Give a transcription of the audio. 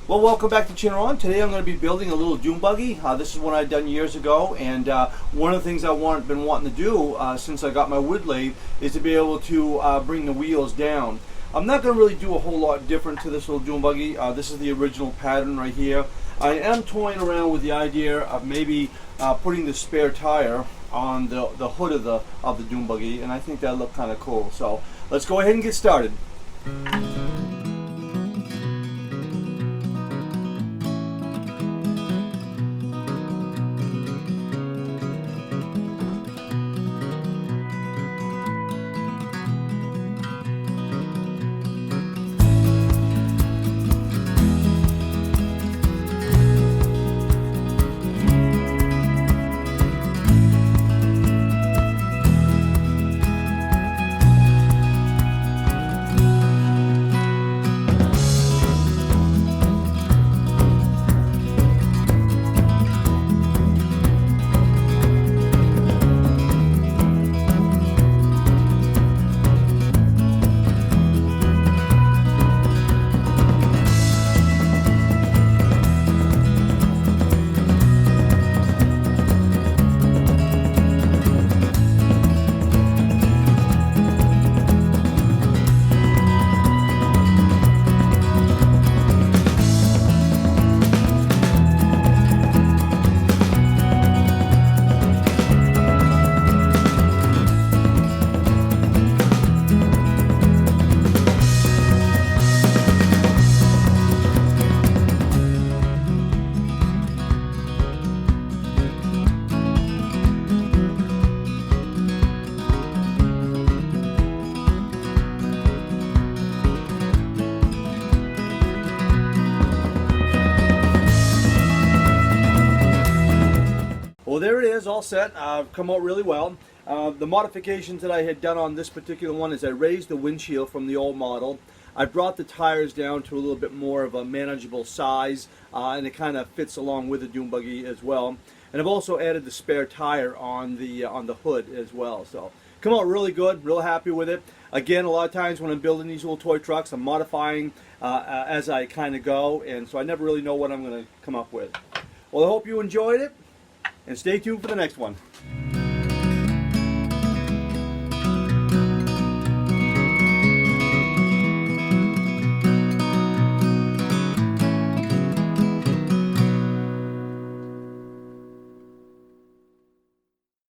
Well, welcome back to Chinaron. Today I'm going to be building a little dune buggy. This is one I've done years ago, and one of the things I've been wanting to do since I got my wood lathe is to be able to bring the wheels down. I'm not going to really do a whole lot different to this little dune buggy. This is the original pattern right here. I am toying around with the idea of maybe putting the spare tire on the hood of the dune buggy, and I think that'll look kind of cool. So let's go ahead and get started. Well, there it is, all set. Come out really well. The modifications that I had done on this particular one is I raised the windshield from the old model. I brought the tires down to a little bit more of a manageable size, and it kind of fits along with the dune buggy as well. And I've also added the spare tire on the hood as well. So come out really good, real happy with it. Again, a lot of times when I'm building these little toy trucks, I'm modifying as I kind of go, and so I never really know what I'm going to come up with. Well, I hope you enjoyed it. And stay tuned for the next one.